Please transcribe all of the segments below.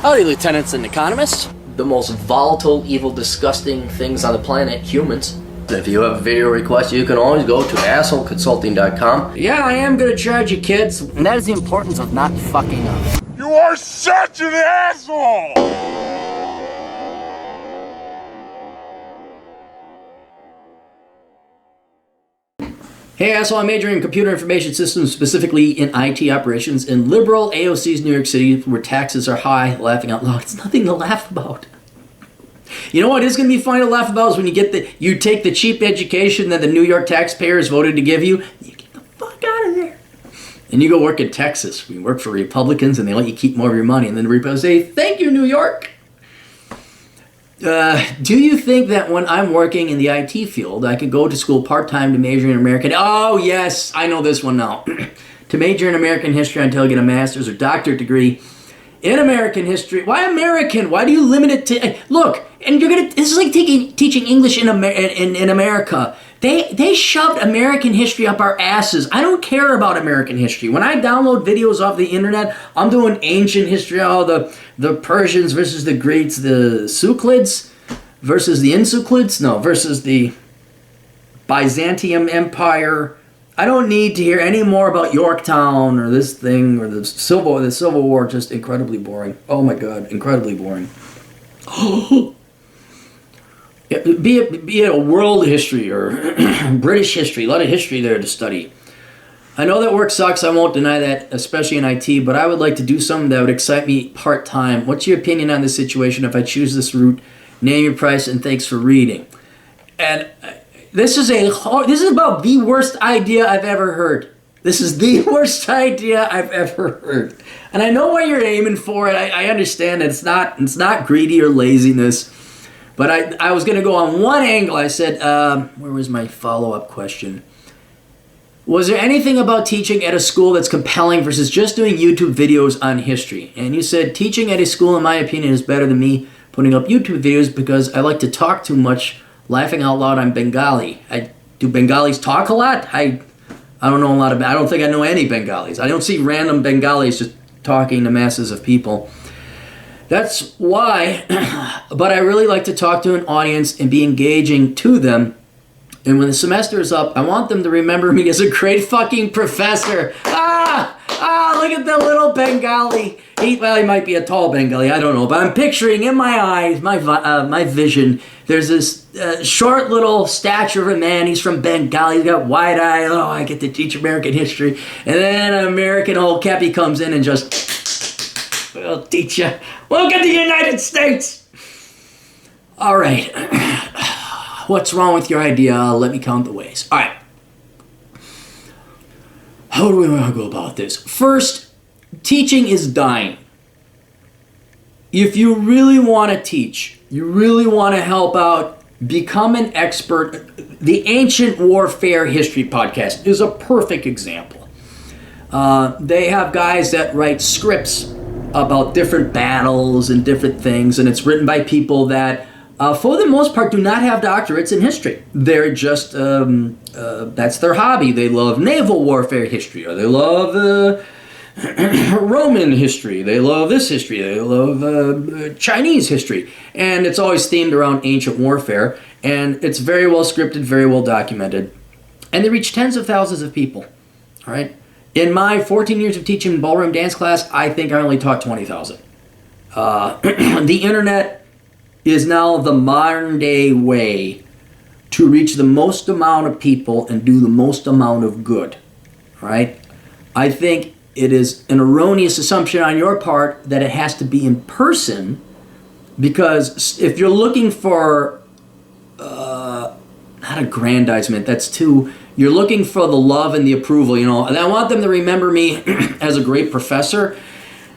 Howdy, lieutenants and economists. The most volatile, evil, disgusting things on the planet, humans. If you have a video request, you can always go to assholeconsulting.com. Yeah, I am gonna charge you, kids. And that is the importance of not fucking up. You are such an asshole! Hey asshole, I'm majoring in computer information systems, specifically in IT operations in liberal AOC's New York City, where taxes are high. Laughing out loud. It's nothing to laugh about. You know what is going to be funny to laugh about is when you take the cheap education that the New York taxpayers voted to give you, and you get the fuck out of there. And you go work in Texas. You work for Republicans and they let you keep more of your money. And then the Republicans say, thank you, New York. Do you think that when I'm working in the IT field, I could go to school part-time to major in American... Oh, yes, I know this one now. To major in American history until I get a master's or doctorate degree in American history. Why American? Why do you limit it to... Look, and you're gonna... This is like teaching English in America. They shoved American history up our asses. I don't care about American history. When I download videos off the internet, I'm doing ancient history, all the Persians versus the Greeks, the Suclids versus the Insuclids, versus the Byzantium Empire. I don't need to hear any more about Yorktown or this thing or the Civil War. Just incredibly boring. Oh my God, incredibly boring. Be it a world history or British history, a lot of history there to study. I know that work sucks, I won't deny that, especially in IT, but I would like to do something that would excite me part-time. What's your opinion on this situation if I choose this route? Name your price and thanks for reading. And this is about the worst idea I've ever heard. This is the worst idea I've ever heard. And I know why you're aiming for it. I understand it. It's not greedy or laziness. But I was going to go on one angle. I said, where was my follow-up question? Was there anything about teaching at a school that's compelling versus just doing YouTube videos on history? And you said, teaching at a school, in my opinion, is better than me putting up YouTube videos because I like to talk too much, laughing out loud on Bengali. Do Bengalis talk a lot? I don't know a lot about. I don't think I know any Bengalis. I don't see random Bengalis just talking to masses of people. That's why, but I really like to talk to an audience and be engaging to them. And when the semester is up, I want them to remember me as a great fucking professor. Look at the little Bengali. He might be a tall Bengali, I don't know. But I'm picturing in my eyes, my vision, there's this short little stature of a man. He's from Bengali. He's got wide eyes. Oh, I get to teach American history. And then an American old Cappy comes in and just... I'll teach you. Look at the United States. All right. What's wrong with your idea? Let me count the ways. All right. How do we want to go about this? First, teaching is dying. If you really want to teach, you really want to help out, become an expert. The Ancient Warfare History Podcast is a perfect example. They have guys that write scripts about different battles and different things, and it's written by people that, for the most part, do not have doctorates in history. They're just, that's their hobby. They love naval warfare history, or they love Roman history. They love this history. They love Chinese history. And it's always themed around ancient warfare, and it's very well scripted, very well documented. And they reach tens of thousands of people, all right? In my 14 years of teaching ballroom dance class, I think I only taught 20,000. The internet is now the modern day way to reach the most amount of people and do the most amount of good. Right? I think it is an erroneous assumption on your part that it has to be in person, because if you're looking for not aggrandizement, that's too... You're looking for the love and the approval, and I want them to remember me as a great professor.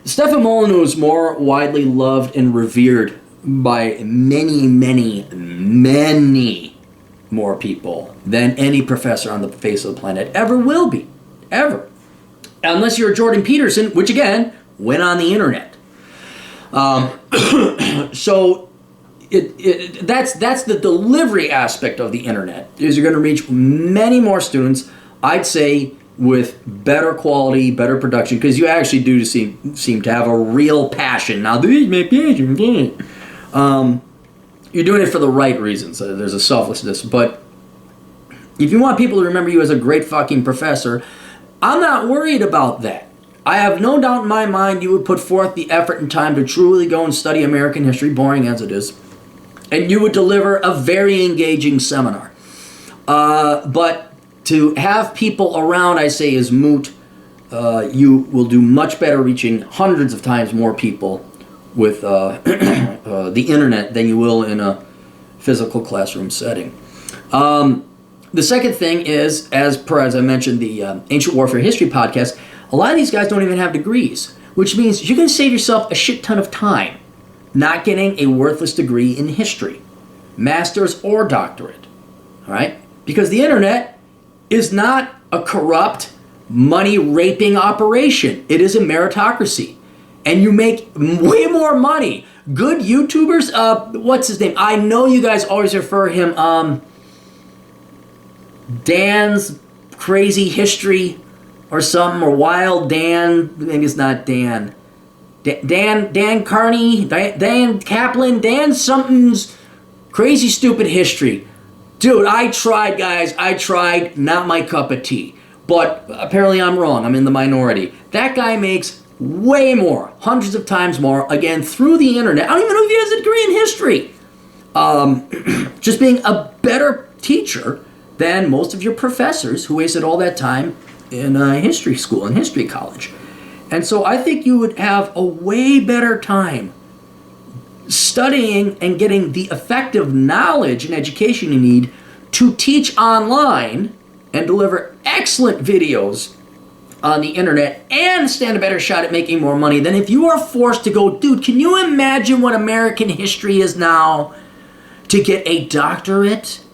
Stefan Molyneux is more widely loved and revered by many, many, many more people than any professor on the face of the planet ever will be. Ever. Unless you're Jordan Peterson, which again, went on the internet. So... That's the delivery aspect of the internet, is you're going to reach many more students. I'd say with better quality, better production, because you actually do seem to have a real passion. Now, this is my passion. You're doing it for the right reasons. There's a selflessness. But if you want people to remember you as a great fucking professor, I'm not worried about that. I have no doubt in my mind you would put forth the effort and time to truly go and study American history, boring as it is, and you would deliver a very engaging seminar. But to have people around, I say, is moot. You will do much better reaching hundreds of times more people with the internet than you will in a physical classroom setting. The second thing is, as I mentioned, the Ancient Warfare History podcast, a lot of these guys don't even have degrees, which means you're going to save yourself a shit ton of time not getting a worthless degree in history, master's or doctorate, all right? Because the internet is not a corrupt, money-raping operation. It is a meritocracy. And you make way more money. Good YouTubers, what's his name? I know you guys always refer him, Dan's Crazy History or something, or Wild Dan, maybe it's not Dan. Dan Carney, Dan Kaplan, Dan something's Crazy Stupid History. Dude, I tried, guys. I tried. Not my cup of tea. But apparently I'm wrong. I'm in the minority. That guy makes way more, hundreds of times more, again, through the internet. I don't even know if he has a degree in history. Just being a better teacher than most of your professors who wasted all that time in history school and history college. And so I think you would have a way better time studying and getting the effective knowledge and education you need to teach online and deliver excellent videos on the internet and stand a better shot at making more money than if you are forced to go, dude, can you imagine what American history is now to get a doctorate?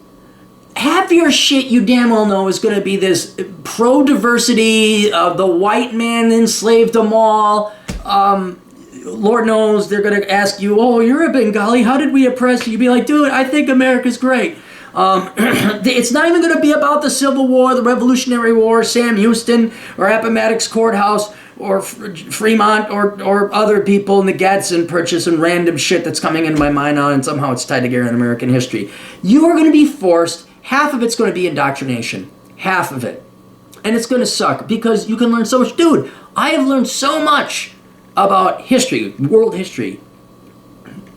Half your shit you damn well know is going to be this pro-diversity, the white man enslaved them all. Lord knows they're going to ask you, oh, you're a Bengali, how did we oppress you? You'd be like, dude, I think America's great. It's not even going to be about the Civil War, the Revolutionary War, Sam Houston, or Appomattox Courthouse, or Fremont, or other people in the Gadsden Purchase and random shit that's coming into my mind now, and somehow it's tied together in American history. You are going to be forced, half of it's going to be indoctrination, half of it. And it's going to suck, because you can learn so much. Dude, I have learned so much about history, world history,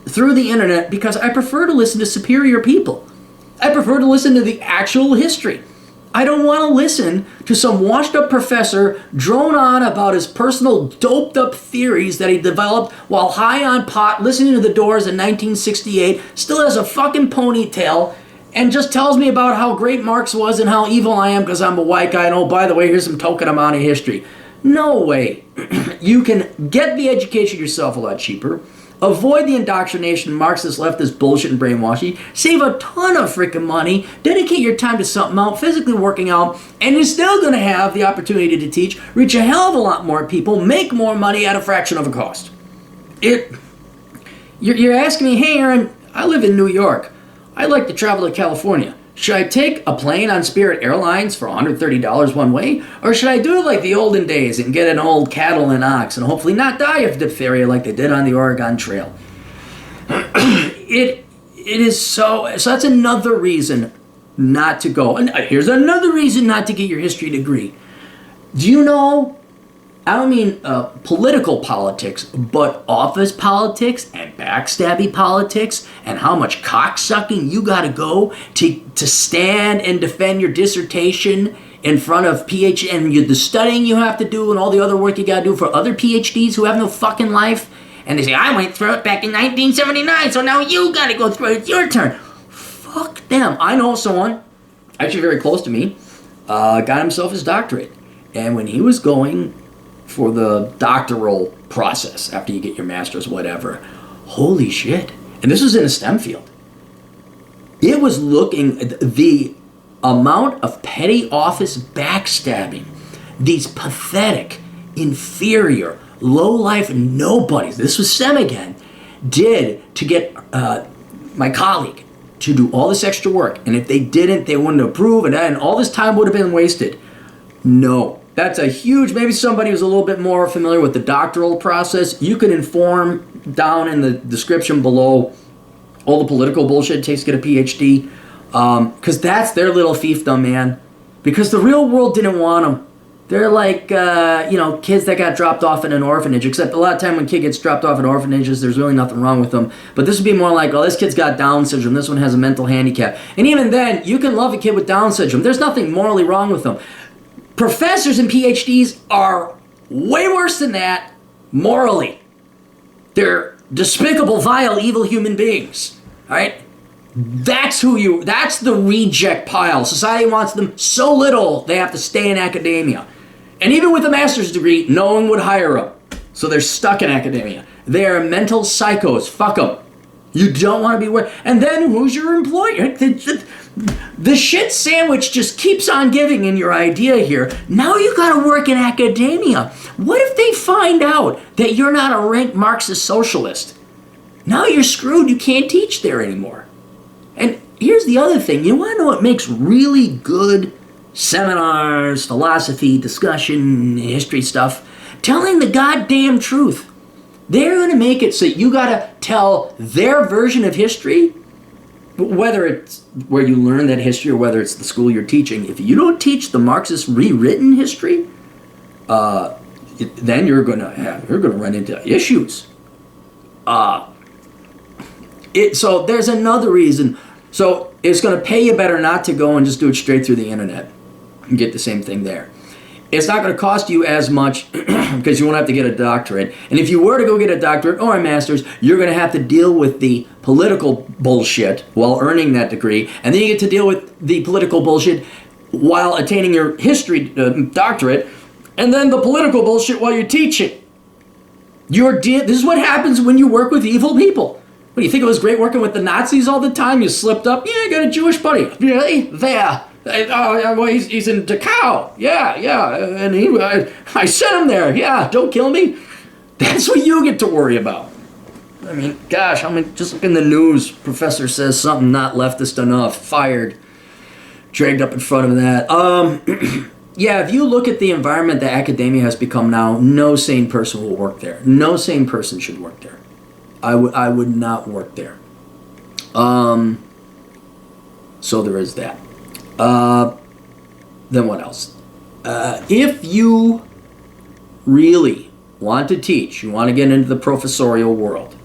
through the internet, because I prefer to listen to superior people. I prefer to listen to the actual history. I don't want to listen to some washed up professor drone on about his personal doped up theories that he developed while high on pot, listening to the Doors in 1968, still has a fucking ponytail, and just tells me about how great Marx was and how evil I am because I'm a white guy, and oh, by the way, here's some token amount of history. No way. You can get the education yourself a lot cheaper. Avoid the indoctrination, Marxist, leftist bullshit and brainwashing. Save a ton of freaking money. Dedicate your time to something out, physically working out, and you're still going to have the opportunity to teach, reach a hell of a lot more people, make more money at a fraction of a cost. You're asking me, hey, Aaron, I live in New York. I'd like to travel to California. Should I take a plane on Spirit Airlines for $130 one way? Or should I do it like the olden days and get an old cattle and ox and hopefully not die of diphtheria like they did on the Oregon Trail? It is so that's another reason not to go. And here's another reason not to get your history degree. Do you know, I don't mean political politics, but office politics and backstabby politics and how much cocksucking you gotta go to stand and defend your dissertation in front of PhD and the studying you have to do and all the other work you gotta do for other PhDs who have no fucking life. And they say, I went through it back in 1979, so now you gotta go through it, it's your turn. Fuck them. I know someone, actually very close to me, got himself his doctorate. And when he was going for the doctoral process after you get your master's, whatever. Holy shit. And this was in a STEM field. It was looking, the amount of petty office backstabbing, these pathetic, inferior, low-life nobodies, this was STEM again, did to get my colleague to do all this extra work. And if they didn't, they wouldn't approve, and all this time would have been wasted. No. That's a huge, maybe somebody who's a little bit more familiar with the doctoral process. You can inform down in the description below all the political bullshit it takes to get a PhD. Because that's their little fiefdom, man. Because the real world didn't want them. They're like, kids that got dropped off in an orphanage, except a lot of time when a kid gets dropped off in orphanages, there's really nothing wrong with them. But this would be more like, oh, this kid's got Down syndrome, this one has a mental handicap. And even then, you can love a kid with Down syndrome. There's nothing morally wrong with them. Professors and PhDs are way worse than that morally. They're despicable, vile, evil human beings. All right? That's the reject pile. Society wants them so little, they have to stay in academia. And even with a master's degree, no one would hire them. So they're stuck in academia. They are mental psychos. Fuck them. You don't want to be with. And then who's your employer? The shit sandwich just keeps on giving in your idea here. Now you got to work in academia. What if they find out that you're not a rank Marxist socialist? Now you're screwed. You can't teach there anymore. And here's the other thing. You want to know what makes really good seminars, philosophy, discussion, history stuff? Telling the goddamn truth. They're going to make it so you got to tell their version of history, whether it's where you learn that history or whether it's the school you're teaching. If you don't teach the Marxist rewritten history, then you're going to run into issues. So there's another reason. So it's going to pay you better not to go and just do it straight through the internet and get the same thing there. It's not going to cost you as much because you won't have to get a doctorate. And if you were to go get a doctorate or a master's, you're going to have to deal with the political bullshit while earning that degree. And then you get to deal with the political bullshit while attaining your history doctorate. And then the political bullshit while you're teaching. This is what happens when you work with evil people. What, do you think it was great working with the Nazis all the time? You slipped up? Yeah, I got a Jewish buddy. Really? There. Well, he's in Dachau. Yeah. And I sent him there. Yeah, don't kill me. That's what you get to worry about. I mean, gosh, just look in the news. Professor says something not leftist enough. Fired. Dragged up in front of that. Yeah, if you look at the environment that academia has become now, no sane person will work there. No sane person should work there. I would not work there. So there is that. Then what else? If you really want to teach, you want to get into the professorial world,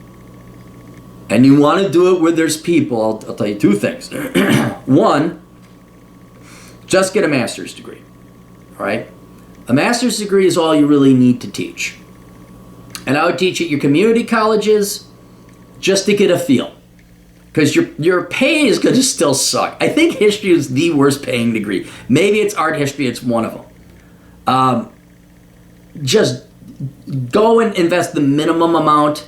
and you want to do it where there's people, I'll tell you two things. One, just get a master's degree. All right? A master's degree is all you really need to teach. And I would teach at your community colleges just to get a feel. Because your pay is going to still suck. I think history is the worst paying degree. Maybe it's art history, it's one of them. Just go and invest the minimum amount.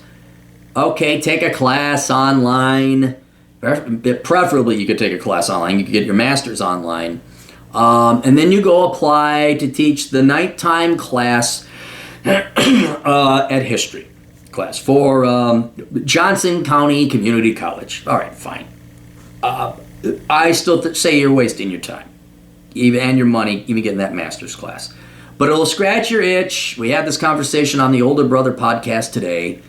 Okay, take a class online. Preferably you could take a class online. You could get your master's online. And then you go apply to teach the nighttime class at history class for Johnson County Community College. All right, fine. I still say you're wasting your time and your money even getting that master's class. But it'll scratch your itch. We had this conversation on the Older Brother podcast today.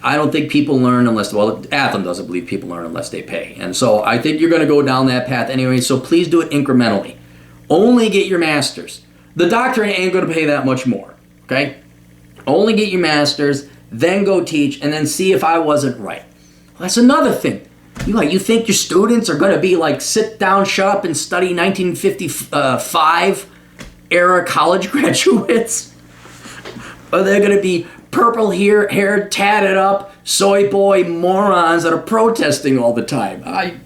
I don't think people learn unless, Atham doesn't believe people learn unless they pay. And so I think you're going to go down that path anyway, so please do it incrementally. Only get your master's. The doctorate ain't going to pay that much more, okay? Only get your master's, then go teach, and then see if I wasn't right. Well, that's another thing. You think your students are going to be like sit down, shut up, and study 1955 era college graduates? Or they're going to be purple hair tatted up, soy boy morons that are protesting all the time? I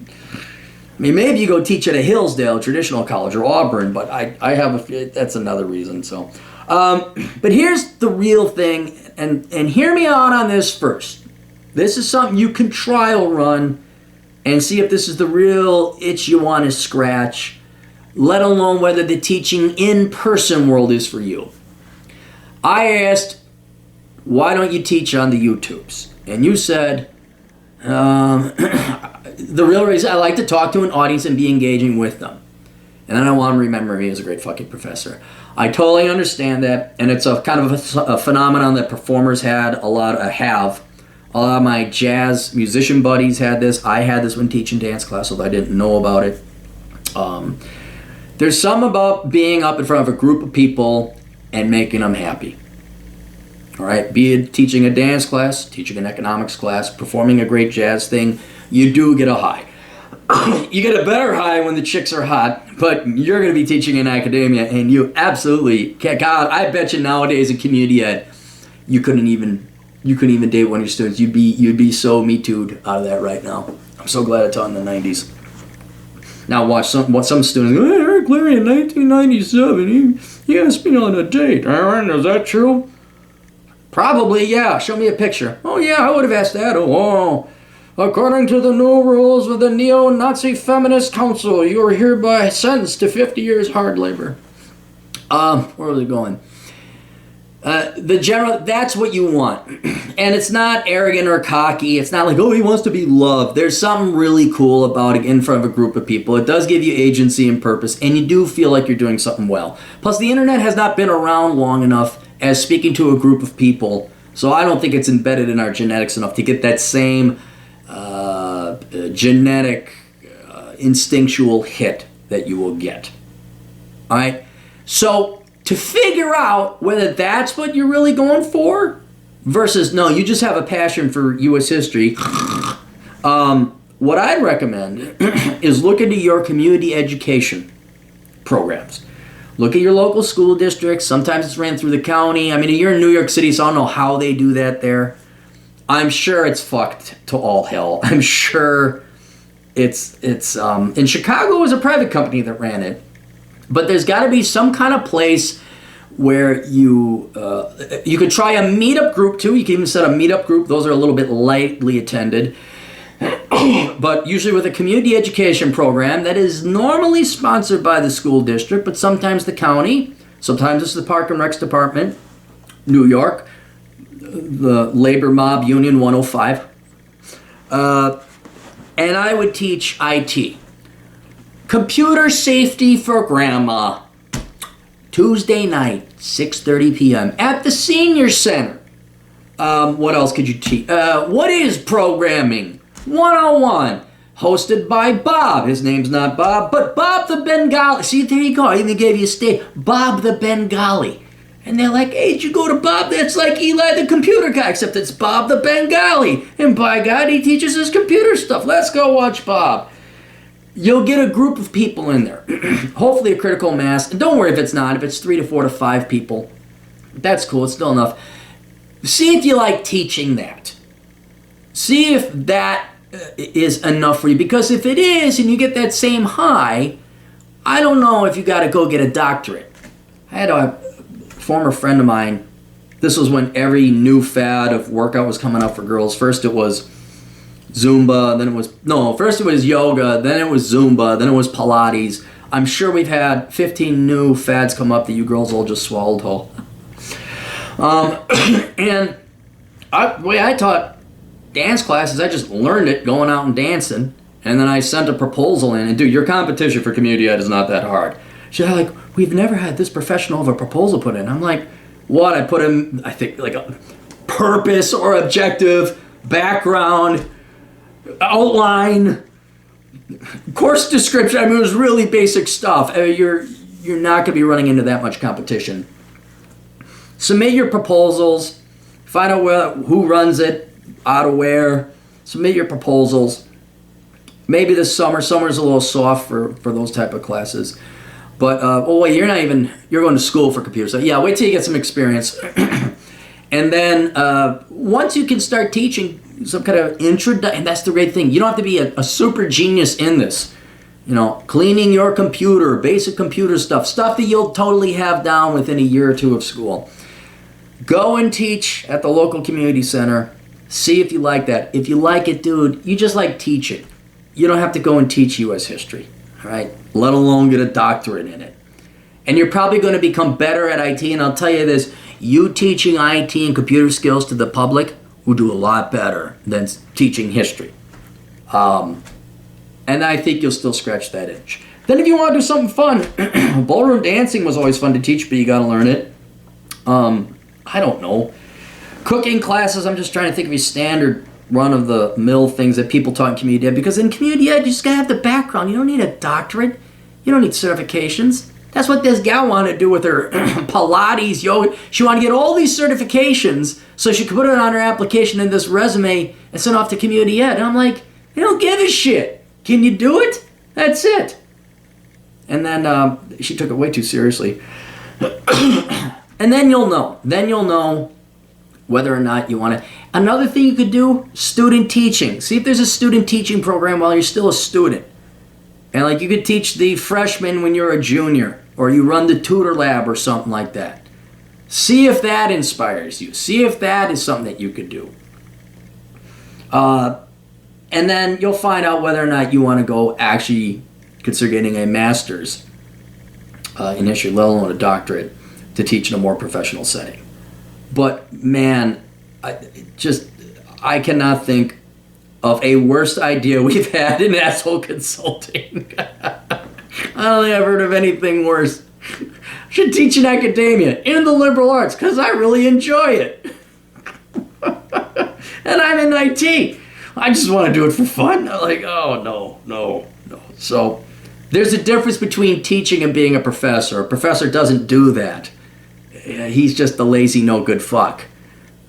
mean, maybe you go teach at a Hillsdale traditional college or Auburn, but I have that's another reason. So, but here's the real thing, and hear me out on this first. This is something you can trial run and see if this is the real itch you want to scratch, let alone whether the teaching in-person world is for you. I asked, why don't you teach on the YouTubes? And you said, the real reason I like to talk to an audience and be engaging with them. And I don't want to remember me as a great fucking professor. I totally understand that, and it's a kind of a phenomenon that performers had a lot of my jazz musician buddies had this. I had this when teaching dance class, although I didn't know about it. There's some about being up in front of a group of people and making them happy. All right, be it teaching a dance class, teaching an economics class, performing a great jazz thing, you do get a high. You get a better high when the chicks are hot, but you're going to be teaching in academia, and you absolutely can't. God, I bet you nowadays in community ed, you couldn't even date one of your students. You'd be so Me Too'd out of that right now. I'm so glad I taught in the 90s. Now watch some students go, hey, Eric Larry in 1997, he asked me on a date. Aaron, is that true? Probably, yeah. Show me a picture. Oh, yeah, I would have asked that. Oh, according to the new rules of the Neo-Nazi Feminist Council, you are hereby sentenced to 50 years hard labor. Where was it going? That's what you want. And it's not arrogant or cocky. It's not like, oh, he wants to be loved. There's something really cool about it in front of a group of people. It does give you agency and purpose, and you do feel like you're doing something well. Plus, the internet has not been around long enough as speaking to a group of people, so I don't think it's embedded in our genetics enough to get that same genetic, instinctual hit that you will get. All right? So, to figure out whether that's what you're really going for versus, no, you just have a passion for U.S. history, what I'd recommend is look into your community education programs. Look at your local school districts. Sometimes it's ran through the county. I mean, you're in New York City, so I don't know how they do that there. I'm sure it's fucked to all hell. I'm sure it's in Chicago, it was a private company that ran it. But there's got to be some kind of place where you could try a meetup group too. You can even set a meetup group. Those are a little bit lightly attended. But usually with a community education program that is normally sponsored by the school district, but sometimes the county, sometimes it's the Park and Recs Department, New York, the Labor Mob Union 105. And I would teach IT. Computer safety for grandma. Tuesday night, 6:30 p.m. at the Senior Center. What else could you teach? What is programming? 101. Hosted by Bob. His name's not Bob, but Bob the Bengali. See, there you go. I even gave you a state. Bob the Bengali. And they're like, hey, did you go to Bob? That's like Eli the computer guy, except it's Bob the Bengali. And by God, he teaches us computer stuff. Let's go watch Bob. You'll get a group of people in there. Hopefully a critical mass. And don't worry if it's not. If it's 3 to 4 to 5 people, that's cool. It's still enough. See if you like teaching that. See if that is enough for you. Because if it is, and you get that same high, I don't know if you got to go get a doctorate. I had a former friend of mine. This was when every new fad of workout was coming up for girls. First it was Zumba, first it was yoga, then it was Zumba, then it was Pilates. I'm sure we've had 15 new fads come up that you girls all just swallowed whole. And the way I taught dance classes, I just learned it going out and dancing, and then I sent a proposal in, and dude, your competition for community ed is not that hard. She's like, we've never had this professional of a proposal put in. I'm like, what? I put in, I think, like a purpose or objective, background, outline, course description. I mean, it was really basic stuff. You're not going to be running into that much competition. Submit your proposals. Find out who runs it, out of where. Submit your proposals. Maybe this summer's a little soft for those type of classes. But, you're going to school for computers. So yeah, wait till you get some experience. And then once you can start teaching some kind of introduction, and that's the great thing. You don't have to be a super genius in this. You know, cleaning your computer, basic computer stuff that you'll totally have down within a year or two of school. Go and teach at the local community center. See if you like that. If you like it, dude, you just like teaching. You don't have to go and teach U.S. history, all right? Let alone get a doctorate in it. And you're probably going to become better at IT, and I'll tell you this, you teaching IT and computer skills to the public will do a lot better than teaching history. And I think you'll still scratch that itch. Then if you want to do something fun, ballroom dancing was always fun to teach, but you got to learn it. I don't know. Cooking classes, I'm just trying to think of a standard run-of-the-mill things that people taught in community ed, because in community ed, you just got to have the background. You don't need a doctorate. You don't need certifications. That's what this gal wanted to do with her Pilates, yoga. She wanted to get all these certifications so she could put it on her application in this resume and send off to community ed. And I'm like, they don't give a shit. Can you do it? That's it. And then she took it way too seriously. And then you'll know. Then you'll know whether or not you want to. Another thing you could do, student teaching. See if there's a student teaching program while you're still a student. And like you could teach the freshmen when you're a junior, or you run the tutor lab or something like that. See if that inspires you. See if that is something that you could do. And then you'll find out whether or not you want to go actually consider getting a master's in history, let alone a doctorate, to teach in a more professional setting. But man, I cannot think of a worse idea we've had in asshole consulting. I don't think I've heard of anything worse. I should teach in academia, in the liberal arts, because I really enjoy it. And I'm in IT. I just want to do it for fun. Like, oh, no. So there's a difference between teaching and being a professor. A professor doesn't do that. He's just a lazy, no good fuck.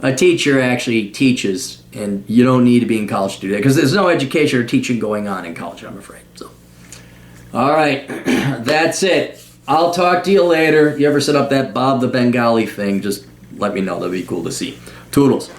A teacher actually teaches, and you don't need to be in college to do that, because there's no education or teaching going on in college, I'm afraid. So, all right, that's it. I'll talk to you later. You ever set up that Bob the Bengali thing, just let me know. That'd be cool to see. Toodles.